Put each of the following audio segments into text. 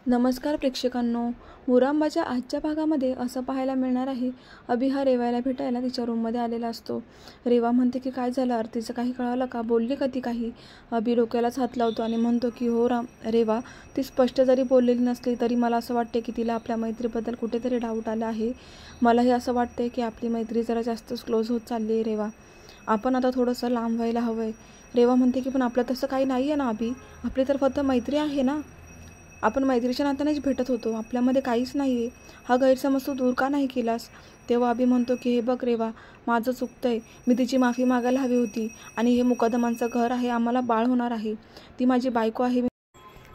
नमस्कार प्रेक्षकांनो. मुरांबाच्या आजच्या भागामध्ये असं पाहायला मिळणार आहे, अभि हा रेवाला भेटायला तिच्या रूममध्ये आलेला असतो. रेवा म्हणते की काय झालं, आरतीचं काही कळालं का, बोलली का ती काही. अभि डोक्यालाच हात लावतो आणि म्हणतो की हो रेवा, ती स्पष्ट जरी बोललेली नसली तरी मला असं वाटते की तिला आपल्या मैत्रीबद्दल कुठेतरी डाऊट आला आहे. मलाही असं वाटतंय की आपली मैत्री जरा जास्तच क्लोज होत चालली आहे रेवा. आपण आता थोडंसं लांब व्हायला हवं आहे. रेवा म्हणते की पण आपलं तसं काही नाही आहे ना अभि, आपली तर फक्त मैत्री आहे ना, आपण मैत्रीच्या नात्यानेच भेटत होतो, आपल्यामध्ये काहीच नाही आहे. हा गैरसमज तू दूर का नाही केलास. तेव्हा अभि म्हणतो की हे बघ रेवा, माझं चुकतंय, मी तिची माफी मागायला हवी होती. आणि हे मुकदमांचं घर आहे, आम्हाला बाळ होणार आहे, ती माझी बायको आहे,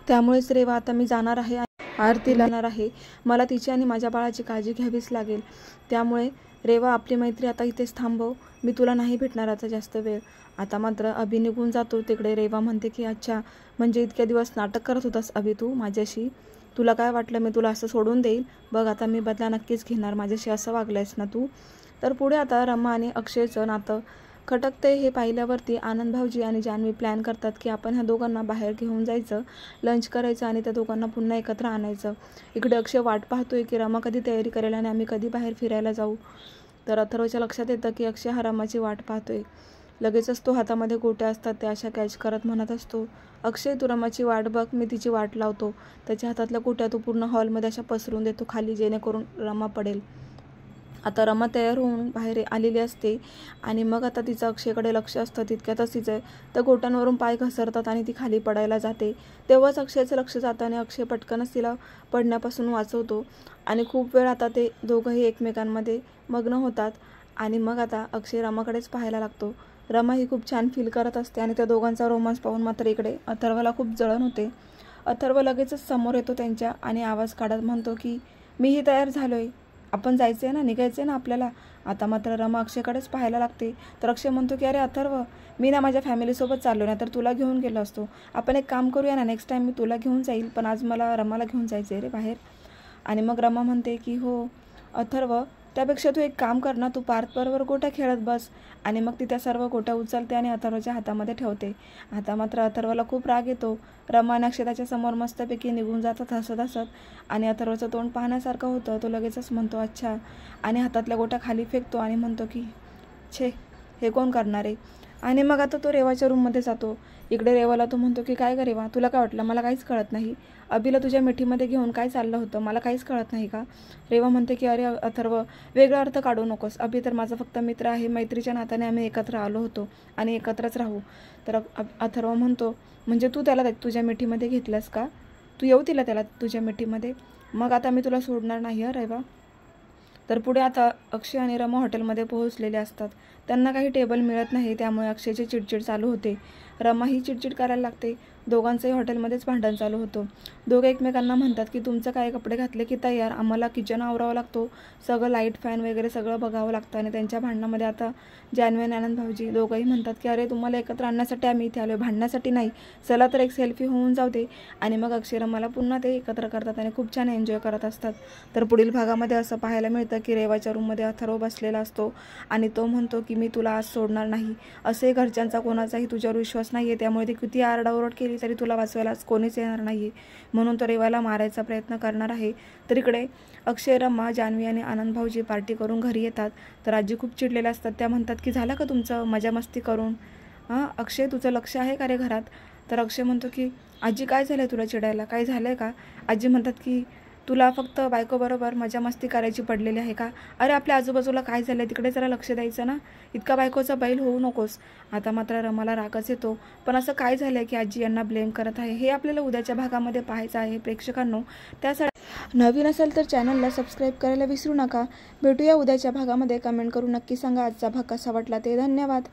त्यामुळेच रेवा आता मी जाणार आहे, आरती लावणार आहे. मला तिची आणि माझ्या बाळाची काळजी घ्यावीच लागेल. त्यामुळे रेवा, आपली मैत्री आता इथेच थांबव, मी तुला नाही भेटणार आता जास्त वेळ. आता मात्र अभि निघून जातो. तिकडे रेवा म्हणते की अच्छा, म्हणजे इतक्या दिवस नाटक करत होतास अभि तू माझ्याशी, तुला काय वाटलं मी तुला असं सोडून देईल. बघ आता मी बदला नक्कीच घेणार, माझ्याशी असं वागलायस ना तू. तर पुढे आता रमा आणि अक्षयचं नातं खटकते हे पाहिल्यावरती आनंद भाऊजी आणि जान्हवी प्लॅन करतात की आपण ह्या दोघांना बाहेर घेऊन जायचं, लंच करायचं आणि त्या दोघांना पुन्हा एकत्र आणायचं. इकडे अक्षय वाट पाहतोय की रमा कधी तयारी करेल आणि आम्ही कधी बाहेर फिरायला जाऊ. तर अथर्वच्या लक्षात येतं की अक्षय हा रमाची वाट पाहतोय. लगेचच तो हातामध्ये गोट्या असतात त्या अशा कॅच करत म्हणत असतो, अक्षय तू रमाची वाट बघ, मी तिची वाट लावतो. त्याच्या हातातल्या गोट्या तो पूर्ण हॉलमध्ये अशा पसरून देतो खाली, जेणेकरून रमा पडेल. आता रमा तयार होऊन बाहेर आलेली असते आणि मग आता तिचं अक्षयकडे लक्ष असतं. तितक्यातच तिचे त्या गोट्यांवरून पाय घसरतात आणि ती खाली पडायला जाते. तेव्हाच अक्षयचं लक्ष जातं आणि अक्षय पटकनच तिला पडण्यापासून वाचवतो. आणि खूप वेळ आता ते दोघंही एकमेकांमध्ये मग्न होतात. आणि मग आता अक्षय रमाकडेच पाहायला लागतो. रमा ही खूप छान फील करत असते आणि त्या दोघांचा रोमांस पाहून मात्र इकडे अथर्वला खूप जळण होते. अथर्व लगेचच समोर येतो त्यांच्या आणि आवाज काढत म्हणतो की मीही तयार झालोय, आपण जायचं आहे ना, निघायचं आहे ना आपल्याला. आता मात्र रमा अक्षयकडेच पाहायला लागते. तर अक्षय म्हणतो की अरे अथर्व, मी ना माझ्या फॅमिलीसोबत चाललो ना, तर तुला घेऊन गेलो असतो. आपण एक काम करूया ना, नेक्स्ट टाईम मी तुला घेऊन जाईल, पण आज मला रमाला घेऊन जायचं आहे रे बाहेर. आणि मग रमा म्हणते की हो अथर्व, त्यापेक्षा तू एक काम कर ना, तू पार्थबरोबर गोट्या खेळत बस. आणि मग ती त्या सर्व गोट्या उचलते आणि अथर्वच्या हातामध्ये ठेवते. आता मात्र अथर्वला खूप राग येतो. रमा आणि अक्षय त्याच्या समोर मस्तपैकी निघून जातात हसत हसत. आणि अथर्वचं तोंड पाहण्यासारखं होतं. तो लगेचच म्हणतो अच्छा, आणि हातातल्या गोट्या खाली फेकतो आणि म्हणतो की छे, हे कोण करणार आहे. आणि मग आता तो रेवाच्या रूममध्ये जातो. इकडे रेवाला तो म्हणतो की काय ग रेवा, तुला काय वाटलं, मला काहीच कळत नाही. अभिला तुझ्या मिठीमध्ये घेऊन काय चाललं होतं, मला काहीच कळत नाही का. रेवा म्हणते की अरे अथर्व, वेगळा अर्थ काढू नकोस, अभि तर माझा फक्त मित्र आहे, मैत्रीच्या नात्याने आम्ही एकत्र आलो होतो आणि एकत्रच राहू. तर अथर्व म्हणतो म्हणजे तू त्याला तुझ्या मिठीमध्ये घेतलंस का, तू येऊ दिला त्याला तुझ्या मिठीमध्ये, मग आता मी तुला सोडणार नाही रेवा. तर पुढे आता अक्षय आणि रमा हॉटेलमध्ये पोहोचलेले असतात. त्यांना काही टेबल मिळत नाही, त्यामुळे अक्षयची चिडचिड चालू होते. रमा ही चिडचिड करायला लागते. दोघांचंही हॉटेलमध्येच भांडण चालू होतं. दोघे एकमेकांना म्हणतात की तुमचं काय कपडे घातले की तयार, आम्हाला किचन आवरावं लागतो, सगळं लाईट फॅन वगैरे सगळं बघावं लागतं. आणि त्यांच्या भांडणामध्ये आता जान्हवी आणि आनंद भाऊजी दोघंही म्हणतात की अरे तुम्हाला एकत्र आणण्यासाठी आम्ही इथे आलो, भांडण्यासाठी नाही, चला तर एक सेल्फी होऊन जाऊ दे. आणि मग अक्षय रमाला पुन्हा ते एकत्र करतात आणि खूप छान एन्जॉय करत असतात. तर पुढील भागामध्ये असं पाहायला मिळतं की रेवाच्या रूममध्ये अथर्व बसलेला असतो आणि तो म्हणतो की मी तुला आज सोडणार नाही, असे घरच्यांचा कोणाचाही तुझ्यावर विश्वास नाही आहे, त्यामुळे ती किती आरडाओरड केली तरी तुला वाचवायला आज कोणीच येणार नाही, म्हणून तो रेवाला मारायचा प्रयत्न करणार आहे. तर इकडे अक्षय, रमा, जान्हवी आणि आनंद भाऊजी पार्टी करून घरी येतात. तर आजी खूप चिडलेल्या असतात. त्या म्हणतात की झालं का तुमचं मजा मस्ती करून, अक्षय तुझं लक्ष आहे का रे घरात. तर अक्षय म्हणतो की आजी काय झालं तुला चिडायला, काय झालं का. आजी म्हणतात की तुला फक्त बायकोबरोबर मजा मस्ती करायची पडलेली आहे का. अरे आपल्या आजूबाजूला काय झालं तिकडे जरा लक्ष द्यायचं ना, इतका बायकोचा बैल होऊ नकोस. आता मात्र रमाला रागच येतो. पण असं काय झालं की आजी यांना ब्लेम करत आहे, हे आपल्याला उद्याच्या भागामध्ये पाहायचं आहे प्रेक्षकांनो. त्यासाठी नवीन असेल तर चॅनलला सबस्क्राईब करायला विसरू नका. भेटूया उद्याच्या भागामध्ये. कमेंट करून नक्की सांगा आजचा भाग कसा वाटला ते. धन्यवाद.